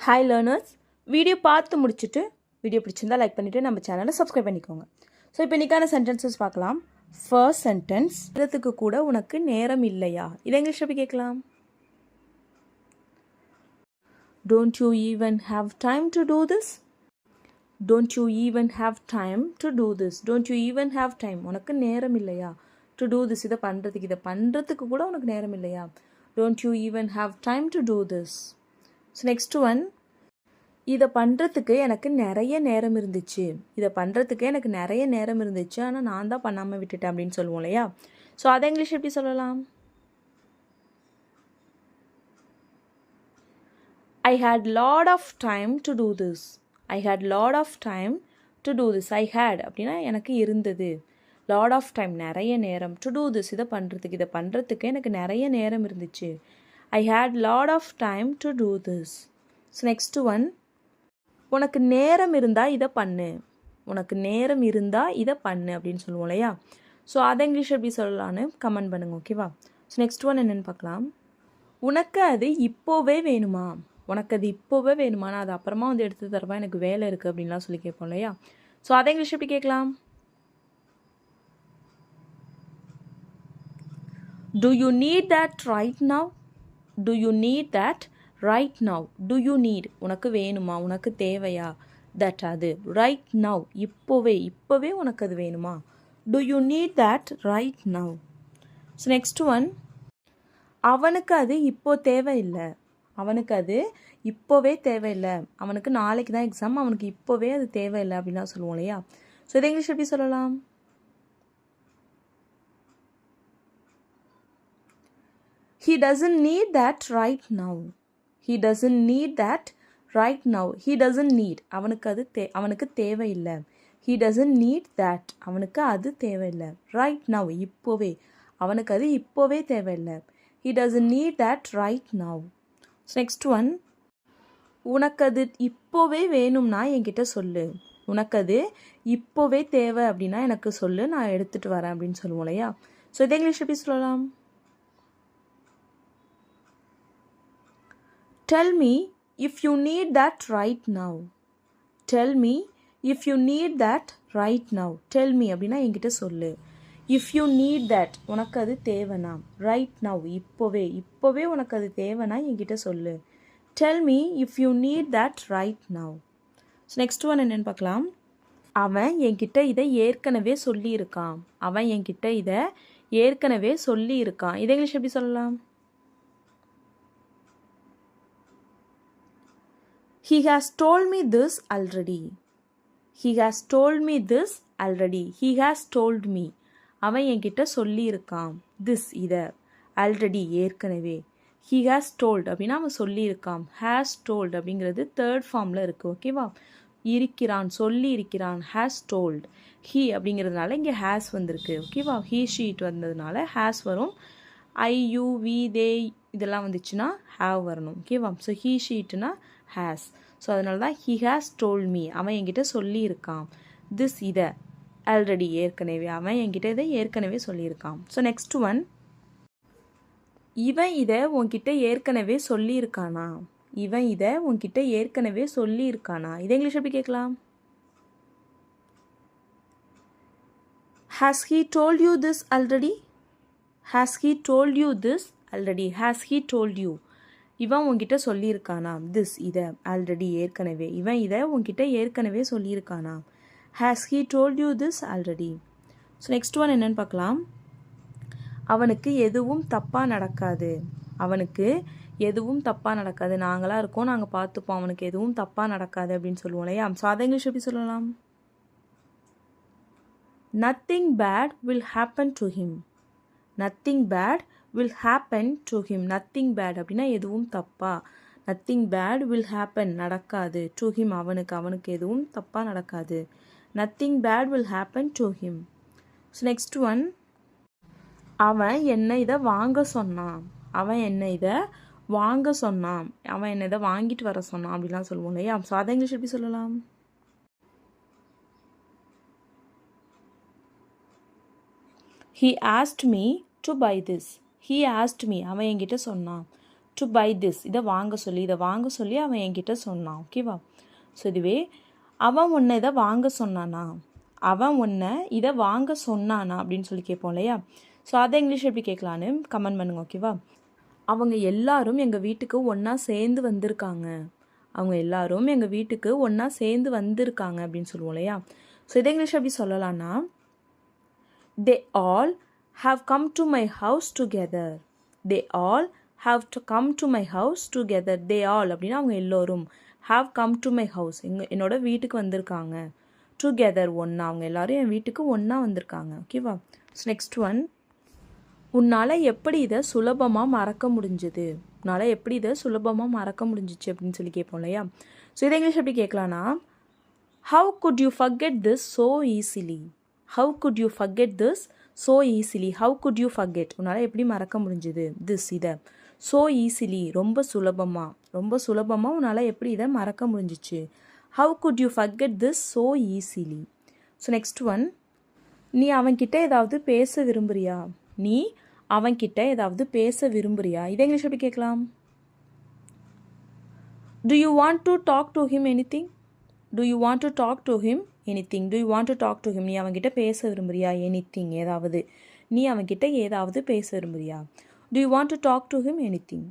Hi learners, video பார்த்து முடிச்சுட்டு video பிடிச்சிருந்தால் லைக் பண்ணிவிட்டு நம்ம சேனலை சப்ஸ்கிரைப் பண்ணிக்கோங்க. ஸோ இப்போ இன்றைக்கான சென்டென்சஸ் பார்க்கலாம். ஃபர்ஸ்ட் சென்டென்ஸ், இதுக்கு கூட உனக்கு நேரம் இல்லையா? இதை இங்கிலீஷ் எப்படி கேட்கலாம்? Don't you even have time to do this? Don't you even have time to do this? Don't you even have time? உனக்கு நேரம் இல்லையா? To do this, இதை பண்ணுறதுக்கு கூட உனக்கு நேரம் இல்லையா? Don't you even have time to do this? So next one, இதை பண்ணுறதுக்கு எனக்கு நிறைய நேரம் இருந்துச்சு. ஆனால் நான் தான் பண்ணாமல் விட்டுட்டேன் அப்படின்னு சொல்லுவோம் இல்லையா? ஸோ அதை இங்கிலீஷ் எப்படி சொல்லலாம்? I had lot of time to do this. I had அப்படின்னா எனக்கு இருந்தது. lot of time நிறைய நேரம். to do this இதை பண்ணுறதுக்கு எனக்கு நிறைய நேரம் இருந்துச்சு. I had lot of time to do this. So next one, உனக்கு நேரம் இருந்தால் இதை பண்ணு. அப்படின்னு சொல்லுவோம் இல்லையா? ஸோ அதை இங்கிலீஷ் எப்படி சொல்லலான்னு கமெண்ட் பண்ணுங்க, ஓகேவா? ஸோ நெக்ஸ்ட் ஒன் என்னென்னு பார்க்கலாம். உனக்கு அது இப்போவே வேணுமா? நான் அது அப்புறமா எடுத்து தரவா, எனக்கு வேலை இருக்குது அப்படின்லாம் சொல்லி கேட்போம் இல்லையா? ஸோ அதை இங்கிலீஷ் எப்படி கேட்கலாம்? Do you need that right now? Do you need that right now? Do you need, உனக்கு வேணுமா, உனக்கு தேவையா? that அது right now, இப்போவே உனக்கு அது வேணுமா? Do you need that right now? So next one, அவனுக்கு அது இப்போவே தேவையில்லை. அவனுக்கு நாளைக்கு தான் எக்ஸாம், அவனுக்கு இப்போவே அது தேவையில்லை அப்படின்னா சொல்லுவோம் இல்லையா? ஸோ இதை இங்கிலீஷ் எப்படி சொல்லலாம்? He doesn't need that right now. He doesn't need, அவனுக்கு தேவையில்லை. He doesn't need that, அவனுக்கு அது தேவையில்லை. right now, இப்போவே, அவனுக்கு அது இப்போவே தேவையில்லை. He doesn't need that right now. So next one, உனக்கு அது இப்போவே வேணும்னா என்கிட்ட சொல்லு. உனக்கு அது இப்போவே தேவை அப்படின்னா எனக்கு சொல்லு, நான் எடுத்துகிட்டு வரேன் அப்படின்னு சொல்லுவோம் இல்லையா? ஸோ இதை இங்கிலீஷ் எப்படி சொல்லலாம்? Tell me if you need that right now. Tell me if you need that right now. Tell me அப்படின்னா என்கிட்ட சொல்லு. If you need that, உனக்கு அது தேவைனா. right now, இப்போவே உனக்கு அது தேவைனா என்கிட்ட சொல்லு. Tell me if you need that right now. So next one என்னன்னு பார்க்கலாம். அவன் என்கிட்ட இதை ஏற்கனவே சொல்லியிருக்கான். இதை இங்கிலீஷ் எப்படி சொல்லலாம்? He has told me this already. He has told me. அவன் என்கிட்ட சொல்லியிருக்கான். this இதை already ஏற்கனவே. He has told அப்படின்னா அவன் சொல்லியிருக்கான். has told அப்படிங்கிறது தேர்ட் ஃபார்மில் இருக்குது, ஓகேவா? சொல்லியிருக்கிறான். has told. he அப்படிங்கிறதுனால இங்கே has வந்திருக்கு, ஓகேவா? he sheet வந்ததுனால has வரும். I, you, we, they இதெல்லாம் வந்துச்சுன்னா have வரணும், ஓகேவா? So he sheetனா has. ஸோ அதனால தான் he has told me, அவன் என்கிட்ட சொல்லியிருக்கான். this இதை ஆல்ரெடி ஏற்கனவே, அவன் என்கிட்ட இதை ஏற்கனவே சொல்லியிருக்கான். ஸோ நெக்ஸ்ட் ஒன், இவன் இதை உன்கிட்ட ஏற்கனவே சொல்லியிருக்கானா? இதை இங்கிலீஷ் எப்படி கேட்கலாம்? Has he told you this already? Has he told you? இவன் உன்கிட்ட சொல்லியிருக்கானா? this இதை ஆல்ரெடி ஏற்கனவே, இவன் இதை உன்கிட்ட ஏற்கனவே சொல்லியிருக்கானா? Has he told you this already? So next one என்னன்னு பார்க்கலாம். அவனுக்கு எதுவும் தப்பாக நடக்காது. நாங்களாக இருக்கோம், நாங்கள் பார்த்துப்போம், அவனுக்கு எதுவும் தப்பாக நடக்காது அப்படின்னு சொல்லுவோம் இல்லையா? ஸோ அதை இங்கிலீஷ் எப்படி சொல்லலாம்? Nothing bad will happen to him. Nothing bad அப்படின்னா எதுவும் தப்பா. Nothing bad will happen, நடக்காது. to him, அவனுக்கு எதுவும் தப்பாக நடக்காது. Nothing bad will happen to him. So next one, அவன் என்னை இதை வாங்க சொன்னான். அவன் என்னை இதை வாங்கிட்டு வர சொன்னான் அப்படிலாம் சொல்லுவோம் இல்லையா? ஸோ அதை இங்கிலீஷ் எப்படி சொல்லலாம்? He asked me to buy this. அவன் என்கிட்ட சொன்னான். டு பை திஸ், இதை வாங்க சொல்லி அவன் என்கிட்ட சொன்னான். ஓகேவா? ஸோ இதுவே அவன் உன்னை இதை வாங்க சொன்னானா, அவன் உன்னை இதை வாங்க சொன்னானா அப்படின்னு சொல்லி கேட்போம் இல்லையா? ஸோ அதை இங்கிலீஷ் எப்படி கேட்கலான்னு கமெண்ட் பண்ணுங்க. ஓகேவா? அவங்க எல்லாரும் எங்கள் வீட்டுக்கு ஒன்றா சேர்ந்து வந்திருக்காங்க. அவங்க எல்லாரும் எங்கள் வீட்டுக்கு ஒன்றா சேர்ந்து வந்திருக்காங்க அப்படின்னு சொல்லுவோம் இல்லையா? ஸோ இதை இங்கிலீஷ் எப்படி சொல்லலாம்னா, they all have come to my house together. They all have to come to my house together. They all அப்படின்னா அவங்க எல்லோரும், have come to my house என்னோட வீட்டுக்கு வந்திருக்காங்க. டுகெதர் ஒன்றா, அவங்க எல்லாரும் என் வீட்டுக்கு ஒன்றா வந்திருக்காங்க. ஓகேவா? ஸோ நெக்ஸ்ட் ஒன், உன்னால் எப்படி இதை சுலபமாக மறக்க முடிஞ்சுது, உன்னால் எப்படி இதை சுலபமாக மறக்க முடிஞ்சிச்சு அப்படின்னு சொல்லி கேட்போம் இல்லையா? ஸோ இதை இங்கிலீஷ் எப்படி கேட்கலான்னா, how could you forget this so easily. How could you forget this so easily. How could you forget, உன்னால் எப்படி மறக்க முடிஞ்சுது, திஸ் இதை, ஸோ ஈஸிலி ரொம்ப சுலபமாக உன்னால் எப்படி இதை மறக்க முடிஞ்சிச்சு. How could you forget this so easily. So next one, நீ அவன்கிட்ட ஏதாவது பேச விரும்புறியா. நீ அவன்கிட்ட ஏதாவது பேச விரும்புறியா. இதை இங்கிலீஷ் எப்படி கேட்கலாம்? Do you want to talk to him anything. Do you want to talk to him anything. Do you want to talk to him, நீ அவன்கிட்ட பேச விரும்புறியா. எனிதிங் ஏதாவது, நீ அவன்கிட்ட ஏதாவது பேச விரும்புறியா. Do you want to talk to him anything.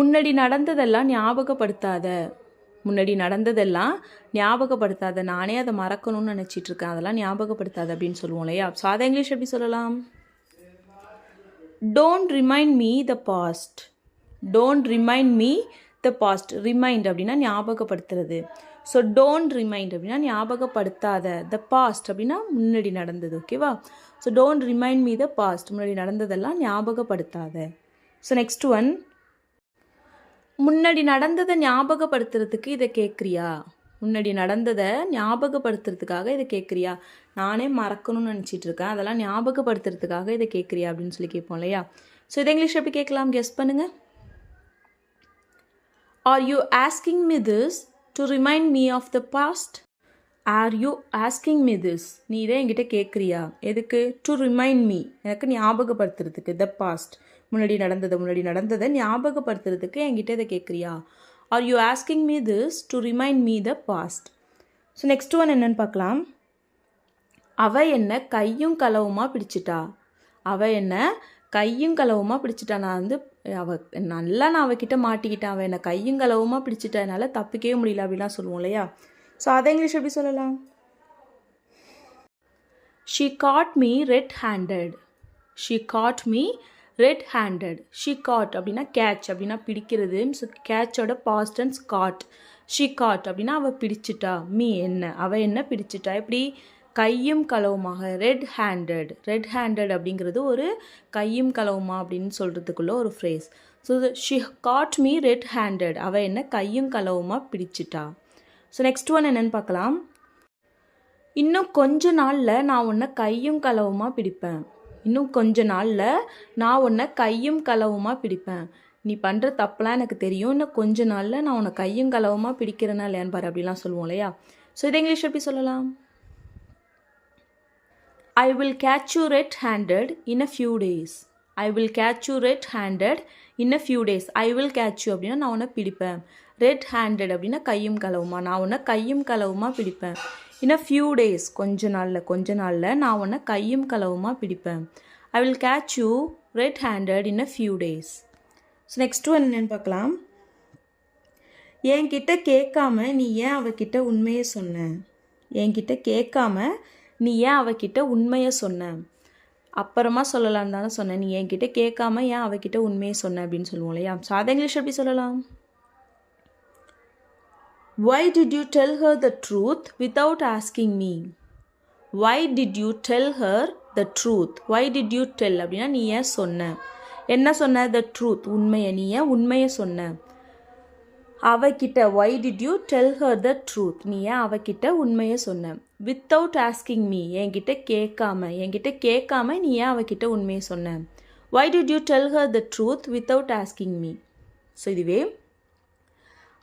முன்னாடி நடந்ததெல்லாம் ஞாபகப்படுத்தாத. முன்னாடி நடந்ததெல்லாம் ஞாபகப்படுத்தாத, நானே அதை மறக்கணும்னு நினச்சிட்டு இருக்கேன், அதெல்லாம் ஞாபகப்படுத்தாத அப்படின்னு சொல்லுவோம் இல்லையா? ஸோ அதை இங்கிலீஷ் எப்படி சொல்லலாம்? Don't remind me the past. Don't remind me the past. Remind அப்படின்னா ஞாபகப்படுத்துறது. ஸோ டோன்ட் ரிமைண்ட் அப்படின்னா ஞாபகப்படுத்தாத. த பாஸ்ட் அப்படின்னா முன்னாடி நடந்தது. ஓகேவா? So don't remind me the past, முன்னாடி நடந்ததெல்லாம் ஞாபகப்படுத்தாத. ஸோ நெக்ஸ்ட் ஒன், முன்னாடி நடந்ததை ஞாபகப்படுத்துறதுக்கு இதை கேட்குறியா. முன்னாடி நடந்ததை ஞாபகப்படுத்துறதுக்காக இதை கேட்குறியா. நானே மறக்கணும்னு நினச்சிட்டு இருக்கேன், அதெல்லாம் ஞாபகப்படுத்துறதுக்காக இதை கேட்குறியா அப்படின்னு சொல்லி கேட்போம் இல்லையா? ஸோ இதை இங்கிலீஷ் எப்படி கேட்கலாம், கெஸ் பண்ணுங்க. Are you asking me this to remind me of the past. Are you asking me this, நீ இதை என்கிட்ட கேட்குறியா எதுக்கு. டு ரிமைண்ட் மீ, எனக்கு ஞாபகப்படுத்துறதுக்கு. த பாஸ்ட், முன்னாடி நடந்ததை ஞாபகப்படுத்துறதுக்கு என்கிட்ட இதை கேட்குறியா. Are you asking me this to remind me the past. So next one என்னன்னு பார்க்கலாம். அவ என்ன கையும் களவுமா பிடிச்சிட்டா. அவ என்ன கையும் களவுமா பிடிச்சிட்டா. நான் நான் அவகிட்ட மாட்டிக்கிட்டேன், அவள் என்னை கையும் களவுமா பிடிச்சிட்டா, என்னால் தப்பிக்கவே முடியல அப்படிலாம் சொல்லுவோம் இல்லையா? ஸோ அதை இங்கிலீஷ் எப்படி சொல்லலாம்? She caught me red handed. She caught me red handed. She caught அப்படின்னா கேட்ச் அப்படின்னா பிடிக்கிறது. ஸோ கேட்சோட past tense caught. She caught அப்படின்னா அவள் பிடிச்சிட்டா. மீ என்ன, அவள் என்ன பிடிச்சிட்டா. எப்படி, கையும் களவுமாக. Red handed. ரெட் ஹேண்டட் அப்படிங்கிறது ஒரு கையும் களவுமா அப்படின்னு சொல்கிறதுக்குள்ள ஒரு phrase. So she caught me red handed, அவள் என்ன கையும் களவுமா பிடிச்சிட்டா. ஸோ நெக்ஸ்ட் ஒன் என்னன்னு பார்க்கலாம். இன்னும் கொஞ்ச நாளில் நான் உன்னை கையும் களவுமா பிடிப்பேன். இன்னும் கொஞ்ச நாளில் நான் உன்னை கையும் களவுமா பிடிப்பேன். நீ பண்ணுற தப்பெல்லாம் எனக்கு தெரியும், இன்னும் கொஞ்ச நாளில் நான் உன்னை கையும் களவுமா பிடிக்கிறேன்னா இல்லையான்னு பாரு அப்படிலாம் சொல்லுவோம் இல்லையா? ஸோ இதை இங்கிலீஷ் எப்படி சொல்லலாம்? I will catch you red-handed in a few days. I will catch you red-handed in a few days. I will catch you அப்படின்னா நான் உன்னை பிடிப்பேன். red-handed அப்படின்னா கையும் களவுமா, நான் உன்னை கையும் களவுமா பிடிப்பேன். in a few days, கொஞ்ச நாளில் நான் உன்னை கையும் களவுமா பிடிப்பேன். I will catch you red-handed in a few days. So next one என்னன்னு பார்க்கலாம். என்கிட்ட கேட்காம நீ ஏன் அவகிட்ட உண்மையை சொன்ன. என்கிட்ட கேட்காம நீ ஏன் அவகிட்ட உண்மையை சொன்ன. அப்புறமா சொல்லலான்னு தானே சொன்னேன், நீ என்கிட்ட கேட்காம ஏன் அவகிட்ட உண்மையை சொன்ன அப்படின்னு சொல்லுவோம் இல்லையா? ஸோ அதை இங்கிலீஷ் எப்படி சொல்லலாம்? Why did you tell her the truth without asking me? Why did you tell her the truth? Why did you tell அப்படின்னா நீ ஏன் சொன்ன, என்ன சொன்ன, the truth உண்மையை, நீ ஏன் உண்மையை சொன்ன அவகிட்ட. why did you tell her the truth, நீ ஏன் அவகிட்ட உண்மையை சொன்ன. without asking me, என்கிட்ட கேட்காம நீ ஏன் அவகிட்ட உண்மையை சொன்ன. why did you tell her the truth without asking me. So இதுவே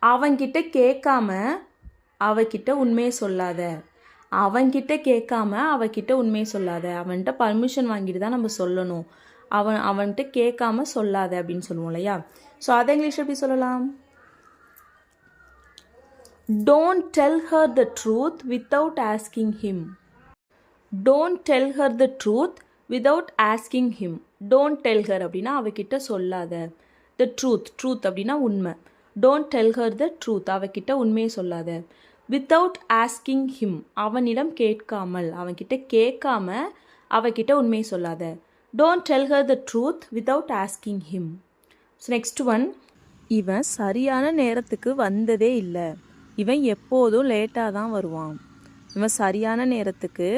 அவன்கிட்ட கேட்காம அவகிட்ட உண்மையை சொல்லாத. அவன்கிட்ட கேட்காம அவகிட்ட உண்மையை சொல்லாத. அவன்கிட்ட பர்மிஷன் வாங்கிட்டு தான் நம்ம சொல்லணும். அவன்கிட்ட கேட்காம சொல்லாத அப்படின்னு சொல்லுவோம் இல்லையா? ஸோ அதை இங்கிலீஷ் எப்படி சொல்லலாம்? Don't tell her the truth without asking him. Don't tell her the truth without asking him. Don't tell her அப்படின்னா அவகிட்ட சொல்லாத. The truth அப்படின்னா உண்மை. Don't tell her the truth, அவகிட்ட உண்மையை சொல்லாத. Without asking him, அவனிடம் கேட்காமல், அவன்கிட்ட கேட்காம அவகிட்ட உண்மையை சொல்லாத. Don't tell her the truth without asking him. So next one, இவன் சரியான நேரத்துக்கு வந்ததே இல்லை. இவன் எப்போதும் லேட்டாக தான் வருவான். இவன் சரியான நேரத்துக்கு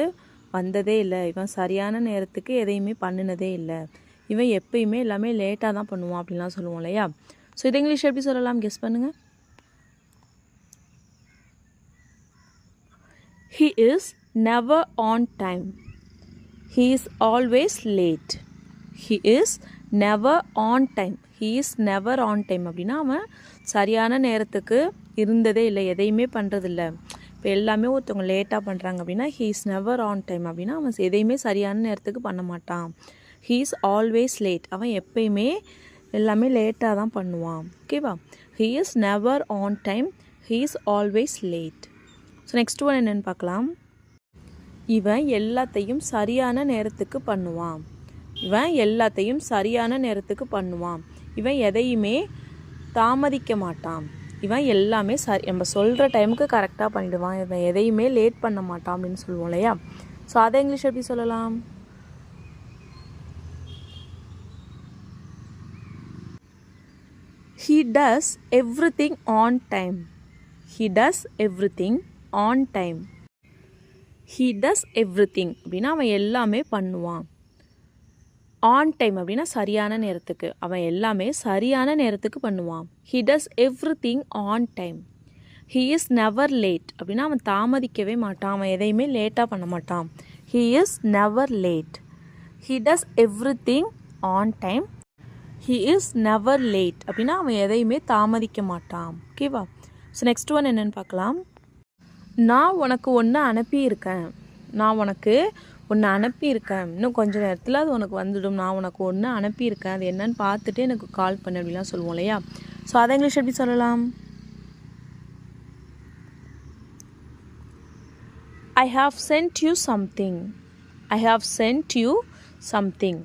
வந்ததே இல்லை. இவன் சரியான நேரத்துக்கு எதையுமே பண்ணினதே இல்லை. இவன் எப்பயுமே எல்லாமே லேட்டாக தான் பண்ணுவான் அப்படின்லாம் சொல்லுவோம் இல்லையா? ஸோ இது இங்கிலீஷ் எப்படி சொல்லலாம்? கெஸ் பண்ணுங்கள். He is never on time. He is always late. He is never on time. He is never on time அப்படின்னா அவன் சரியான நேரத்துக்கு இருந்ததே இல்லை, எதையுமே பண்ணுறதில்ல. இப்போ எல்லாமே ஒருத்தவங்க லேட்டாக பண்ணுறாங்க அப்படின்னா he is never on time அப்படின்னா அவன் எதையுமே சரியான நேரத்துக்கு பண்ண மாட்டான். he is always late, அவன் எப்பயுமே எல்லாமே லேட்டாக தான் பண்ணுவான். ஓகேவா? he is never on time, he is always late. So next one என்னென்னு பார்க்கலாம். இவன் எல்லாத்தையும் சரியான நேரத்துக்கு பண்ணுவான். இவன் எல்லாத்தையும் சரியான நேரத்துக்கு பண்ணுவான். இவன் எதையுமே தாமதிக்க மாட்டான். இவன் எல்லாமே நம்ம சொல்கிற டைமுக்கு கரெக்டாக பண்ணிவிடுவான். இவன் எதையுமே லேட் பண்ண மாட்டான் அப்படின்னு சொல்லுவோம் இல்லையா? ஸோ அதை இங்கிலீஷ் எப்படி சொல்லலாம்? He does everything on time. He does everything on time. He does everything அப்படின்னா அவன் எல்லாமே பண்ணுவான். ஆன் டைம் அப்படின்னா சரியான நேரத்துக்கு. அவன் எல்லாமே சரியான நேரத்துக்கு பண்ணுவான். He does everything on time. He is never late அப்படின்னா அவன் தாமதிக்கவே மாட்டான். அவன் எதையுமே லேட்டாக பண்ண மாட்டான். He is never late. He does everything on time. He is never late அப்படின்னா அவன் எதையுமே தாமதிக்க மாட்டான். ஓகேவா? ஸோ நெக்ஸ்ட் ஒன் என்னென்னு பார்க்கலாம். நான் உனக்கு ஒன்று அனுப்பியிருக்கேன். நான் உனக்கு ஒன்று அனுப்பியிருக்கேன், இன்னும் கொஞ்சம் நேரத்தில் அது உனக்கு வந்துடும். நான் உனக்கு ஒன்று அனுப்பியிருக்கேன், அது என்னன்னு பார்த்துட்டு எனக்கு கால் பண்ணு அப்படிலாம் சொல்லுவோம் இல்லையா? ஸோ அதை இங்கிலீஷ் எப்படி சொல்லலாம்? I have sent you something. I have sent you something.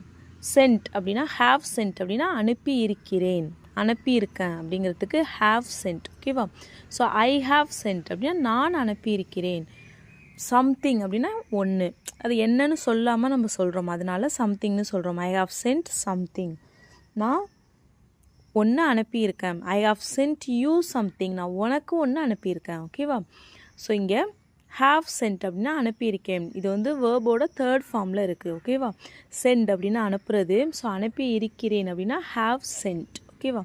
Sent அப்படின்னா have sent அப்படின்னா அனுப்பி இருக்கிறேன், அனுப்பியிருக்கேன் அப்படிங்கிறதுக்கு have sent. ஓகேவா? ஸோ I have sent அப்படின்னா நான் அனுப்பியிருக்கிறேன். சம்திங் அப்படின்னா ஒன்று, அது என்னன்னு சொல்லாமல் நம்ம சொல்கிறோம், அதனால சம்திங்னு சொல்கிறோம். ஐ ஹாவ் சென்ட் சம்திங், நான் ஒன்று அனுப்பியிருக்கேன். I have sent you something, நான் உனக்கு ஒன்று அனுப்பியிருக்கேன். ஓகேவா? ஸோ இங்கே ஹாவ் சென்ட் அப்படின்னா அனுப்பியிருக்கேன். இது வந்து வேர்போட தேர்ட் ஃபார்மில் இருக்குது. ஓகேவா? சென்ட் அப்படின்னா அனுப்புறது. ஸோ அனுப்பி இருக்கிறேன் அப்படின்னா ஹாவ் சென்ட். ஓகேவா?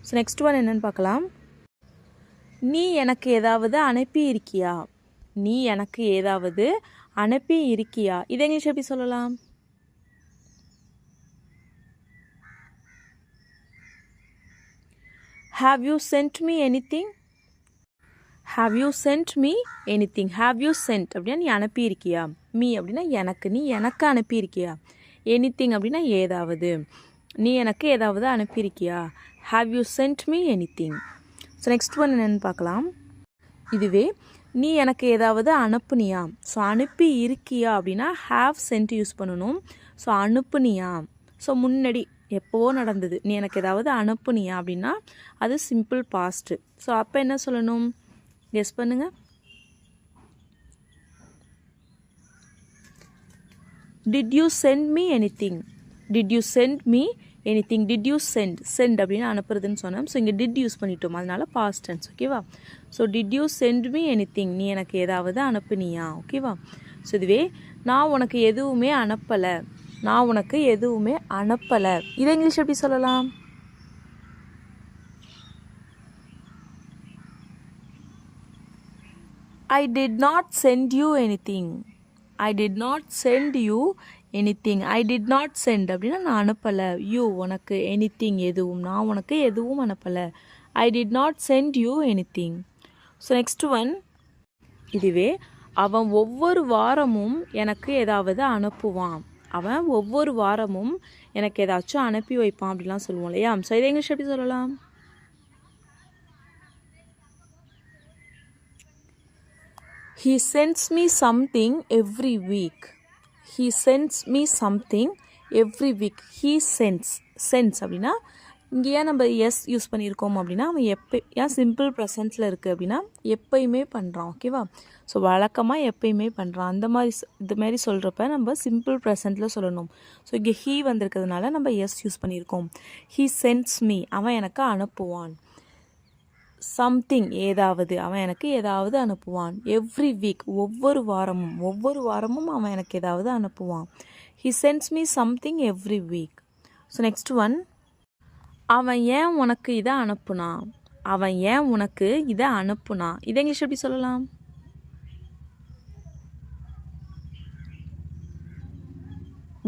ஸோ நெக்ஸ்ட் ஒன் என்னென்னு பார்க்கலாம். நீ எனக்கு ஏதாவது அனுப்பி இருக்கியா? நீ எனக்கு ஏதாவது அனுப்பி இருக்கியா? இதை இங்கிலீஷ் எப்படி சொல்லலாம்? Have you sent me anything? Have you sent me anything? Have you sent அப்படின்னா நீ அனுப்பியிருக்கியா? மீ அப்படின்னா எனக்கு, நீ எனக்கு அனுப்பியிருக்கியா? anything அப்படின்னா ஏதாவது, நீ எனக்கு ஏதாவது அனுப்பியிருக்கியா? Have you sent me anything? So next one என்னென்னு பார்க்கலாம். இதுவே நீ எனக்கு ஏதாவது அனுப்புனியா? ஸோ அனுப்பி இருக்கியா அப்படின்னா ஹாவ் சென்ட் யூஸ் பண்ணணும். ஸோ அனுப்புனியா, ஸோ முன்னாடி எப்போவோ நடந்தது. நீ எனக்கு ஏதாவது அனுப்புனியா அப்படின்னா அது சிம்பிள் பாஸ்ட்டு. ஸோ அப்போ என்ன சொல்லணும்? கெஸ் பண்ணுங்கள். Did you sent me anything? Did you sent me anything? Did you sent, sent அப்படின்னு அனுப்புறதுன்னு சொன்னோம். ஸோ இங்கே டிட் யூஸ் பண்ணிட்டோம், அதனால பாஸ்ட் டென்ஸ். ஓகேவா? So did you sent me anything, நீ எனக்கு ஏதாவது அனுப்புனியா? ஓகேவா? ஸோ இதுவே நான் உனக்கு எதுவுமே அனுப்பலை, நான் உனக்கு எதுவுமே அனுப்பலை, இதை இங்கிலீஷ் எப்படி சொல்லலாம்? I did not send you anything. I did not send you anything. I did not send அப்படின்னா நான் அனுப்பலை. யூ உனக்கு, anything எதுவும், நான் உனக்கு எதுவும் அனுப்பலை. I did not send you anything. So next one, இதுவே அவன் ஒவ்வொரு வாரமும் எனக்கு ஏதாவது அனுப்புவான். அவன் ஒவ்வொரு வாரமும் எனக்கு ஏதாச்சும் அனுப்பி வைப்பான் அப்படிலாம் சொல்லுவோம் இல்லையா? ஸோ இதை இங்கிலீஷ் எப்படி சொல்லலாம்? He sends me something every week. He sends me something every week. He sends அப்படின்னா இங்கே ஏன் நம்ம எஸ் யூஸ் பண்ணியிருக்கோம் அப்படின்னா அவன் ஏன் சிம்பிள் ப்ரெசன்ஸில் இருக்குது அப்படின்னா எப்பயுமே பண்ணுறான். ஓகேவா? ஸோ வழக்கமாக எப்பயுமே பண்ணுறான். அந்த மாதிரி இதுமாரி சொல்கிறப்ப நம்ம சிம்பிள் ப்ரெசன்ட்டில் சொல்லணும். ஸோ இங்கே ஹீ வந்திருக்கிறதுனால நம்ம எஸ் யூஸ் பண்ணியிருக்கோம். ஹீ சென்ட்ஸ் மீ, அவன் எனக்கு அனுப்புவான். சம்திங், ஏதாவது, அவன் எனக்கு ஏதாவது அனுப்புவான். எவ்ரி வீக், ஒவ்வொரு வாரமும் அவன் எனக்கு ஏதாவது அனுப்புவான். He sends me something every week. So next one, அவன் ஏன் உனக்கு இதை அனுப்புனான்? அவன் ஏன் உனக்கு இதை அனுப்புனான்? இதை இங்கிலீஷ் எப்படி சொல்லலாம்?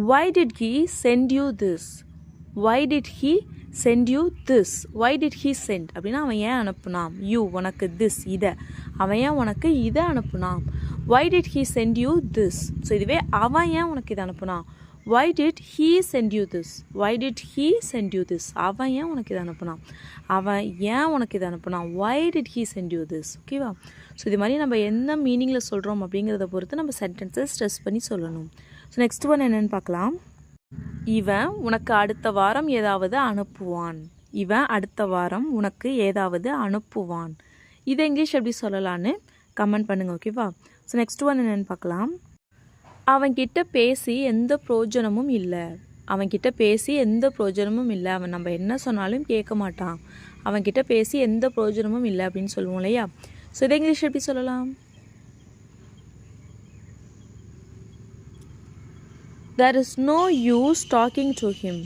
Why did he send you this? Why did he send you this? Why did he send அப்படின்னா அவன் ஏன் அனுப்புனான்? யூ, உனக்கு திஸ், இதை, அவன் ஏன் உனக்கு இதை அனுப்புனான்? Why did he send you this? So இதுவே அவன் ஏன் உனக்கு இதை அனுப்புனான்? Why did he send you this? Why did he send you this? அவன் ஏன் உனக்கு இதை அனுப்புனான்? அவன் ஏன் உனக்கு இதை அனுப்புனான்? Why did he send you this? ஓகேவா? ஸோ இது மாதிரி நம்ம என்ன மீனிங்கில் சொல்கிறோம் அப்படிங்கிறத பொறுத்து நம்ம சென்டென்ஸை ஸ்ட்ரெஸ் பண்ணி சொல்லணும். ஸோ நெக்ஸ்ட் ஒன் என்னென்னு பார்க்கலாம். இவன் உனக்கு அடுத்த வாரம் ஏதாவது அனுப்புவான். இவன் அடுத்த வாரம் உனக்கு ஏதாவது அனுப்புவான். இதை இங்கிலீஷ் எப்படி சொல்லலான்னு கமெண்ட் பண்ணுங்கள். ஓகேவா? ஸோ நெக்ஸ்ட் ஒன் என்னென்னு பார்க்கலாம். அவன்கிட்ட பேசி எந்த பிரயோஜனமும் இல்லை. அவன்கிட்ட பேசி எந்த பிரயோஜனமும் இல்லை. அவன் நம்ம என்ன சொன்னாலும் கேட்க மாட்டான். அவன்கிட்ட பேசி எந்த பிரயோஜனமும் இல்லை அப்படின்னு சொல்லுவோம் இல்லையா? ஸோ இதை இங்கிலீஷ் எப்படி சொல்லலாம்? There is no use talking to him.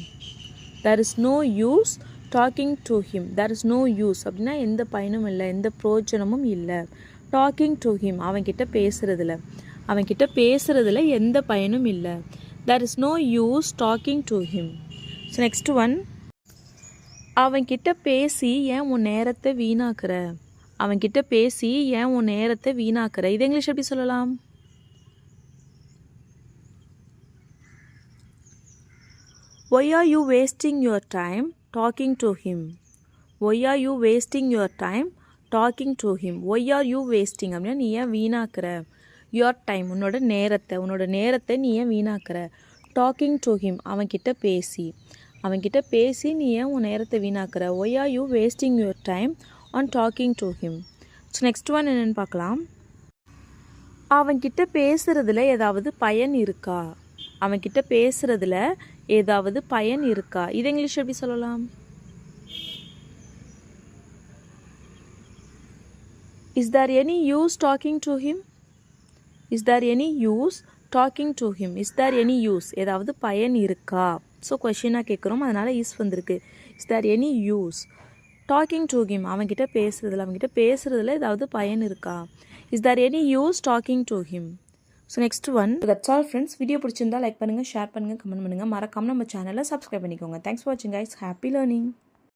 There is no use talking to him. There is no use அப்படின்னா எந்த பயனும் இல்லை, எந்த பிரயோஜனமும் இல்லை. டாக்கிங் டு ஹிம், அவன்கிட்ட பேசுறதுல எந்த பயனும் இல்லை. There is no use talking to him. So next one, அவன்கிட்ட பேசி ஏன் உன் நேரத்தை வீணாக்குற? அவன்கிட்ட பேசி ஏன் உன் நேரத்தை வீணாக்குற? இது இங்கிலீஷ் எப்படி சொல்லலாம்? Why are you wasting your time talking to him? Why are you wasting your time talking to him? Why are you wasting அப்படின்னா நீ ஏன் வீணாக்குற? your time, உன்னோட நேரத்தை நீ ஏன் வீணாக்குற? talking to him, அவன்கிட்ட பேசி நீ ஏன் உன் நேரத்தை வீணாக்குற? Why are you wasting your time on talking to him? So next one என்னென்னு பார்க்கலாம். அவன்கிட்ட பேசுறதுல ஏதாவது பயன் இருக்கா? அவன்கிட்ட பேசுறதுல ஏதாவது பயன் இருக்கா? இது இங்கிலீஷ் எப்படி சொல்லலாம்? Is there any use talking to him? Is there any use talking to him? Is there any use, ஏதாவது பயன் இருக்கா? ஸோ கொஷினாக கேட்குறோம், அதனால் யூஸ் வந்திருக்கு. Is there any use talking to him? அவன்கிட்ட பேசுறதுல ஏதாவது பயன் இருக்கா? Is there any use talking to him? So next one, that's all friends. Video பிடிச்சிருந்தா லைக் பண்ணுங்கள், ஷேர் பண்ணுங்கள், கமெண்ட் பண்ணுங்கள். மறக்காமல் நம்ம சேனலை சப்ஸ்கிரைப் பண்ணிக்கோங்க. தேங்க்ஸ் ஃபார் வாட்சிங் கைஸ். Happy learning.